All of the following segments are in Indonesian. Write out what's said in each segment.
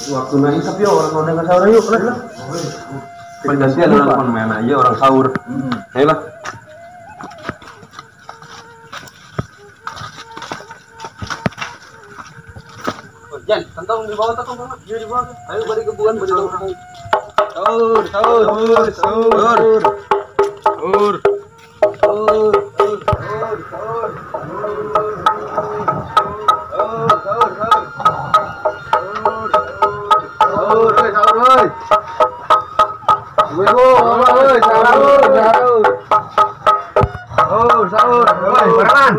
Waktu naik tapi orang nggak sahur yuk lah. Pergantian orang main aja orang sahur. Ayolah. Jan, kantong di bawah kantong, dia di bawah. Ayo balik ke buan, balik ke buan. Sahur. Sahur. Beraman.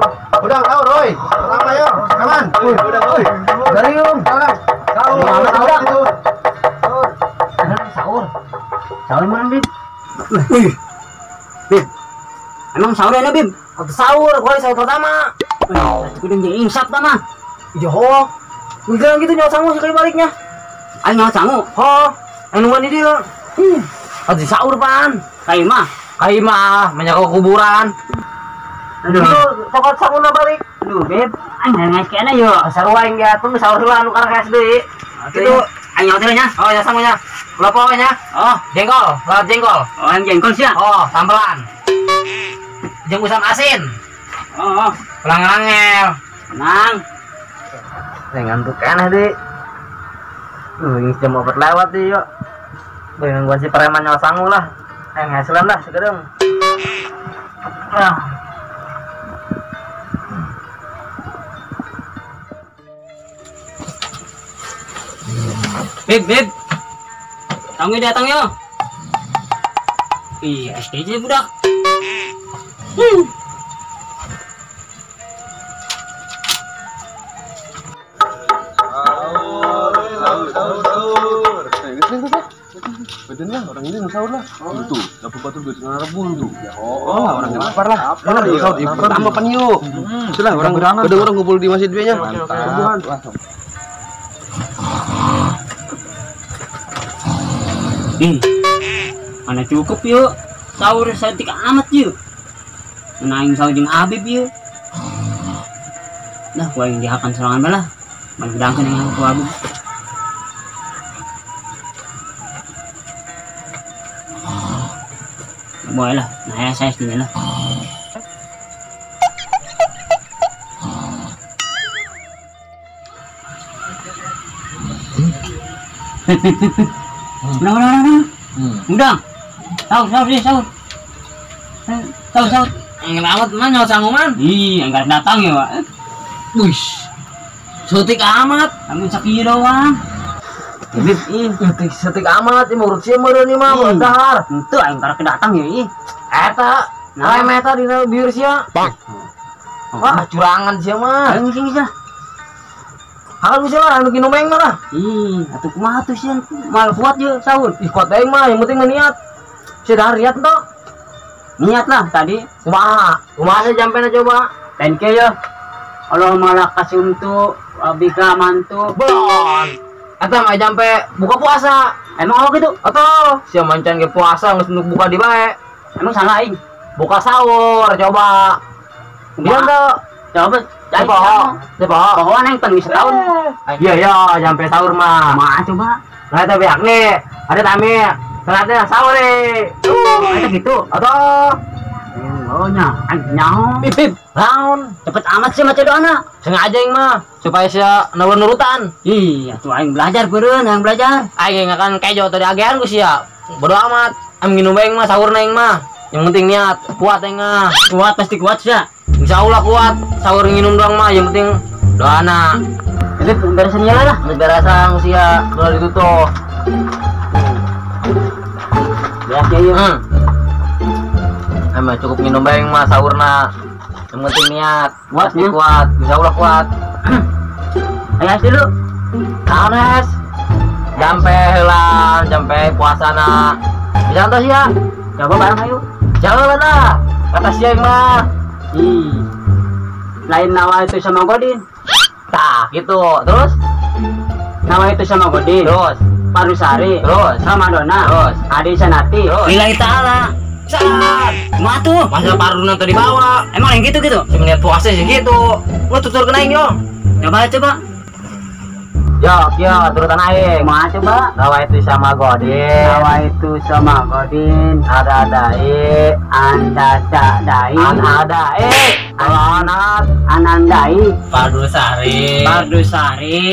Udah sahur, oi. Pertama yuk. Aman. Udah, oi. Dari yuk. Sahur. Sahur mana, Bib? Bib. Emang sahur ya, Bib? Sahur, gua sahur pertama. Udah jadi insap tama. Yo. Enggak gitu nyawa sangu sekali baliknya. Ayo nyawa sangu. Ho. Anu mandi dia. Ada sahur pan. Kaimah menyaka kuburan. Aduh. Itu pokok sabuna balik. Aduh, Beb. Anjing ngekena yo. Sarua yang jatuh sahur lah anu karena SD. Itu ayo hotelnya. Oh, ya sangunya. Kelopoknya. Oh, jengkol. Lalat jengkol. Oh, yang jengkol sih. Oh, sambelan. Jengkusan asin. Oh. Pelang-langel. Tenang. Saya ngantuk aneh deh. Ini jam 4 lewat deh yuk. Dengan gua si preman nyawa sangu lah. Ngasilan lah sekarang. Beb. Tanggi datang yo. Iya, SDJ budak. Betul lah, orang ini sahur lah. Tuh, dapat batu duit rebul tuh. Oh, orang lapar lah. Tambah pan yuk. Sudah orang ngumpul di masjid nya. Mana cukup yuk. Sahur setik amat yuk. Menaing sahur jeung Habib yuk. Nah, gua yang dihakan serangan balah. Mangdangkeun yang aku Habib. Boleh lah, nah ya saya sini lah. Udah. Sahur. Ngelawat mana nyawa sangu man? Enggak datang ya, Pak. Wih. Setik amat, amin sakit doang. Setik amat ini urut sih meureun ieu mah bentar. Henteu aing karek datang ya ih. Eta, meta dina bieur sia. Wah, curangan sia mah. Aing sing sia. Hal bisa lah anu kinum aing mah lah. Atuh kumaha tuh sia? Mal kuat ye sahur. Kuat aing mah yang penting niat. Sia dahar niat ento. Niat lah tadi. Kumaha sih jampena coba. Thank you ya. Allahumma lakasih untuk abika mantu. Bon. Eta mah jampe buka puasa. Emang gitu? Atau sia mancan ge puasa geus buka di bae. Emang salah aing. Buka sahur coba. Dia enggak. Coba. Pohon yang tengah setahun. Iya, jampe sahur mah. Mah coba. Nah, tapi nih ada tamu. Ternyata sahur nih. Ada gitu. Atau nyaho. Bib. Laun, cepet amat sih maca doana. Sengaja yang mah supaya sia nurutan. Iya, tuh aing belajar beureun, yang belajar. Aing akan kejo tadi agean ku sia. Bodo amat. Am nginum aing mah sahurna aing mah. Yang penting niat, kuat aing mah. Kuat pasti kuat sia. Insyaallah kuat. Sahur nginum doang mah, yang penting doana. Jadi beresan ya lah. Beresan sia kalau ditutup. Biasa ya. Emang cukup minum baeng mah sahurna. Yang penting niat, kuat, insyaallah kuat. Ayo dulu. Tanes. Jampe puasana. Bisa entos ya? Coba bareng ayo. Jangan lah. Kata sia mah. Lain nawa itu sama Godin. Tah, gitu. Terus nawa itu sama Godin. Terus Parusari. Terus Ramadona. Terus Adi Sanati. Lillahi taala. Saat Kumaha tuh? Masa paruna tadi bawa. Emang yang gitu? Semenit puasa sih gitu. Lu tutur kenaing yo. Coba. Yo, turutan aing. Kumaha coba? Rawa itu sama Godin. Rawa itu sama Godin. Ada-adai. Anda-dai. Kalau Anandai. Pardusari.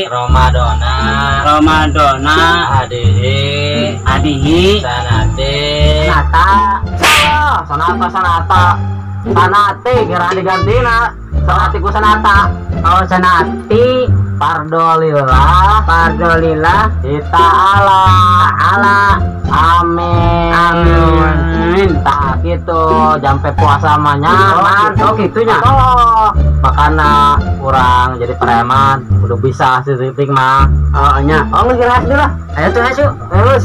Romadona. Adihi. Sanata. Sanate kira digantina. Sanati ku sanata. Oh sanati. Pardolillah. Ta'ala. Amin. Tak gitu jampe puasa mah nyaman. Oh gitunya. Makana kurang jadi preman. Udah bisa titik mah. Oh nya. Oh ngeus dulu lah. Ayo tuh hasu. Terus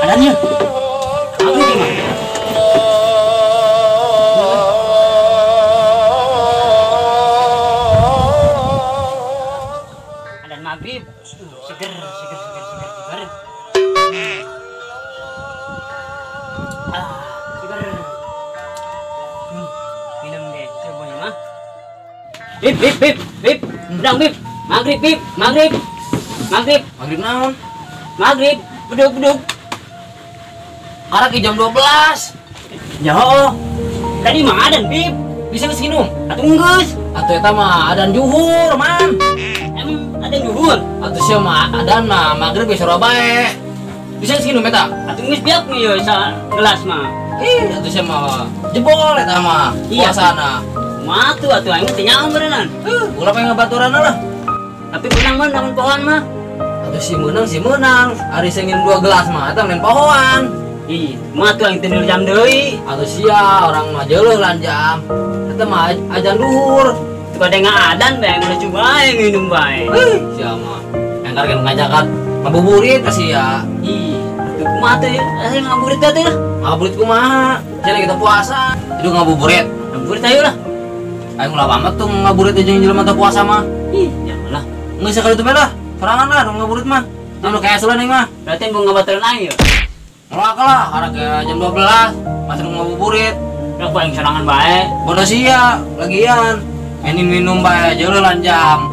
Adanya. Aku di mana? Adan maghrib. Seger. Seger. Minum deh, coba ya mah. Bib. Ndang bib. Maghrib. maghrib naon? Maghrib. Beduk. Arah ke jam 12. Yo. Tadi mah adan bib. Bisa geus nginum? Atuh geus. Atuh eta mah adan juhur, Man. Emang ada juhur. Atuh sia mah adan mah maghrib geus Surabaya. Bisa geus nginum eta? Atuh geus biak nih yo sa gelas mah. Atuh sia mah jebol eta mah Iya. puasana. Atuh aing teh nyaon berenang. Ulah pengen baturan lah. Tapi menang mah namun pohon mah. Atuh si menang. Ari saya nginum 2 gelas mah eta main pohoan. Ih, mah tuh aing teh jam deui. Atuh sia orang mah jeuleuh lan jam. Eta mah ajan duhur. Tuh ada ngadan bae udah coba aing minum bae. Sia mah engkar kan ngajakan ngabuburit ka sia. Ih, atuh kumaha teh aing ngabuburit teh lah. Ngabuburit kumaha? Cenah kita puasa. Itu ngabuburit. Ngabuburit ayo lah. Aing ulah pamit tuh ngabuburit jeung jelema teu puasa mah. Ih, jangan lah. Geus sakali teh lah. Sorangan lah nu ngabuburit mah. Anu kayak aseuleun aing mah. Berarti embung ngabaturan aing yo. Mulak lah karena ke jam 12 masih nu ngabuburit. Rek aing sorangan bae. Bodoh sia lagian. Ini minum bae jeuleuh lan jam.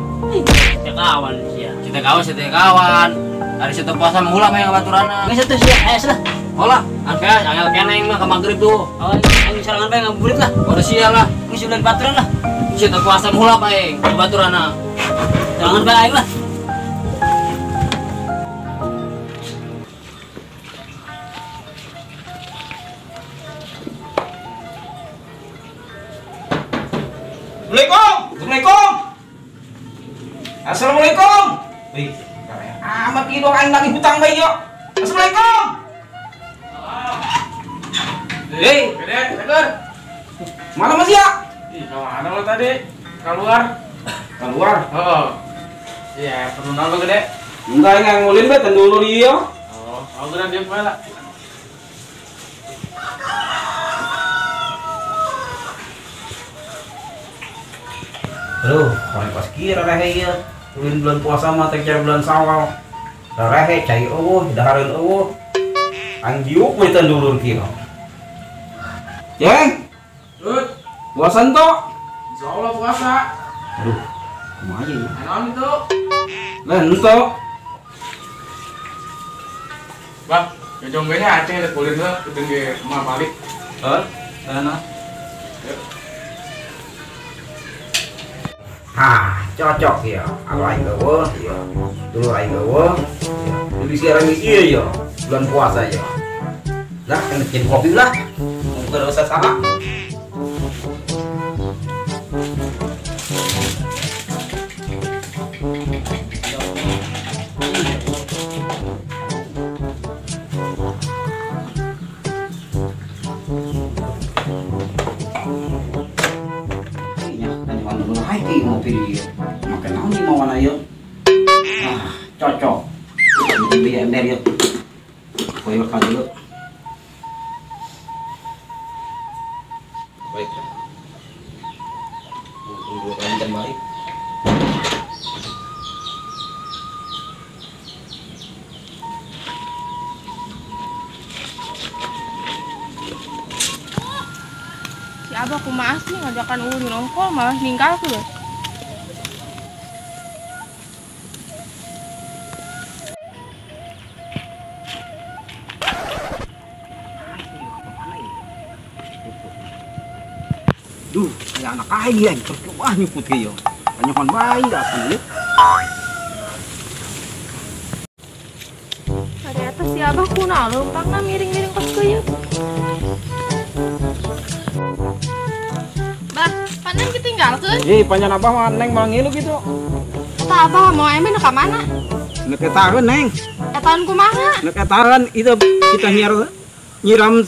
Teh kawan sia. Kita kawan. Hari situ puasa mah ulah mah ngabaturanna. Geus atuh sia, aya lah. Olah, angke angel kene aing mah ka magrib tuh. Oh, aing sorangan bae ngabuburit lah. Bodoh sia lah. Geus udah baturan lah. Situ puasa mah ulah bae ngabaturanna. Sorangan bae aing lah. Assalamualaikum. Wih, amat gitu aing lagi hutang bae yo. Assalamualaikum. Hei, gede, seger. Mana Mas ya? Ih, kemana lo tadi? Keluar? Keluar. Oh. Iya, perlu nalo gede. Enggak yang ngulin be dulu dia. Oh, aku udah dia kemana? Aduh, orang pas kira rehe ya. Ulin bulan puasa mah teh bulan Sawal. Da rehe cai eueuh, dahareun eueuh. Ang diuk we teh dulur kieu. Jeng, Lut, puasan to? insyaallah puasa. Aduh, kumaha aja ya? Naon itu? Lah ento. Bang, jojong gue nya aceh ada kulit lo, keteng ke rumah balik. Heh, sana. Cocok ya. Kalau aing gawe ya. Dulu aing gawe ya. Jadi sekarang iya ya. Bulan puasa ya. Lah, kan bikin kopi lah. Enggak usah salah. Makan naon di mau ayo. Cocok. Jadi ember yuk. Koyo ka dulu. Baik. Tunggu lanjut balik. Si Abah kumaha sih ngajakan ulun nongkrong malah ninggal tuh. Duh, kayak anak aing ya, coba nyuput ke yo. Panyokan bayi apa ya? Hari atas si Abah kuna leumpang na miring-miring kos keuyeut. Bah, panen ditinggalkeun? Panjang abah mah neng malah ngilu gitu. Eta Abah mau emeh nu ka mana? Neketareun neng, Etaan kumaha? neketareun itu kita nyiram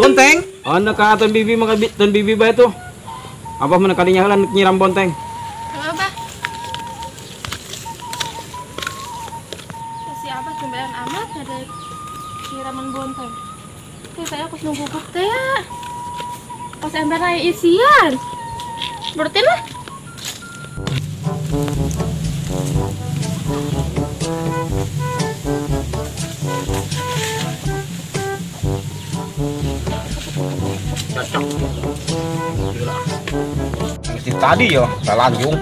bonteng. Oh, neka ton bibi mah ton bibi bae tuh. Abah mana kadinya heula nyiram bonteng. Heeh, Bah. Si Abah cemberan amat ada siraman bonteng. Teh saya kus nunggu kuk teh ya. Pas ember aya isian. Berarti lah. Cocok. Gila. Ini tadi yo, lanjung.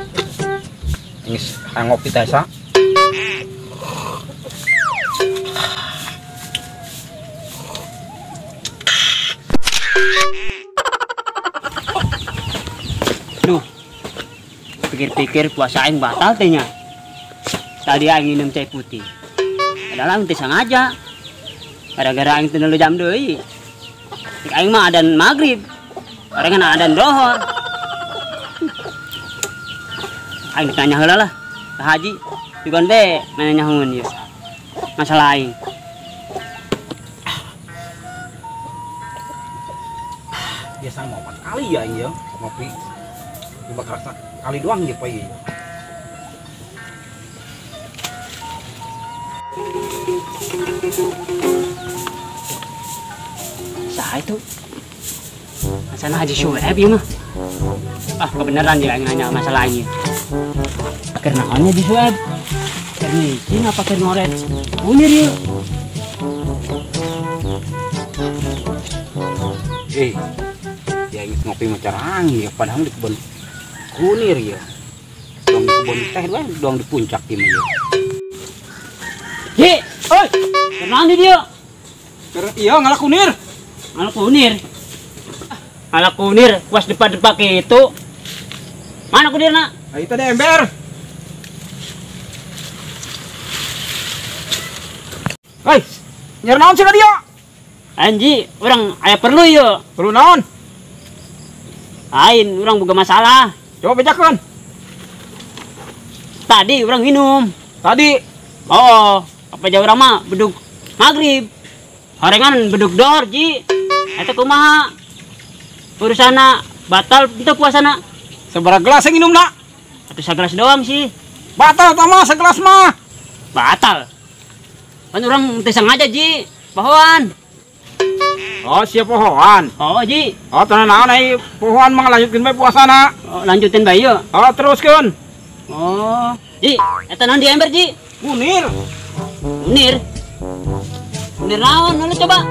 Ini ngopi tesa. Duh, pikir-pikir puasa aing batal tehnya. Tadi aing minum teh putih. Padahal aing teh sengaja. Gara-gara aing teu jam deui. Cik aing mah adzan maghrib. Orang kan adzan dohor. Aing ditanya heula lah ka Haji. Dikon teh mana nyahoun ieu. Masalah aing. Biasa mau 4 kali ya iya ngopi. Coba kerasa kali doang ya Pak. Sah itu. Masalah Haji Syuaib ieu mah. Kebenaran dia nanya masalah ini. Karena hanya di Syuaib. Karena izin apa karena ngoret? Unir yuk. Ya ingin ngopi macam angin ya, padahal di kebun kunir ya. Doang di kebun teh doang di puncak ini ya. Ji, oi, kenapa dia? Iya ngalah kunir. Ngalah kunir. Ngalah kunir, kuas depan-depan itu. Mana kunir nak? Itu ada ember. Hei, nyari naon sih dia? Anji, orang aya perlu yuk. Perlu naon? Lain, orang buka masalah. Coba bejakan. Tadi orang minum. Tadi. Oh, apa jauh orang mah beduk maghrib. Horengan beduk dor, Ji. Eta kumaha? Urusana batal kita puasana. Seberapa gelas yang minum nak? Atau segelas doang sih. Batal tama segelas mah. Batal. Kan orang teh sengaja, Ji. Pohon. Oh, siap pohon. Oh, Ji. Oh, tenan naon ai pohon mah lanjutkeun bae puasana. Oh, lanjutin bae yeuh. Oh, teruskeun. Oh, Ji, eta naon di ember, Ji? Kunir. Unir. Unir naon? Lu coba.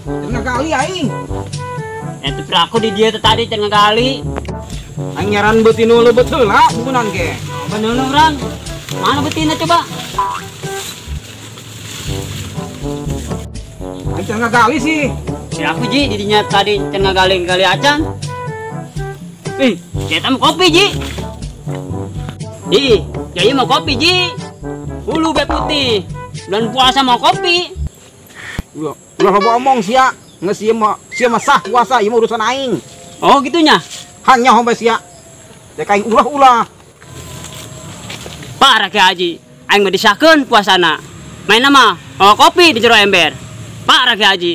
Cenah kali aing. Eta aku di dia tadi cenah kali. Aing nyaran beuti nu leubeut heula bukunan ge. Bener orang. Mana betina coba? Aing cenah kali sih. Ya aku Ji, didinya tadi cenah kali acan. Ih, kita mau kopi Ji. Ih, Kiai mau kopi Ji. Ulu be putih. Bulan puasa mau kopi. Ulah lo omong sia, nggak sia mah sah puasa, ieu urusan aing. Oh gitunya. Hanya hombe sia. Teh kaing ulah-ulah. Parah Kiai Haji. Aing mah disahkeun puasana. Main nama, oh kopi di jero ember. Parah Kiai Haji.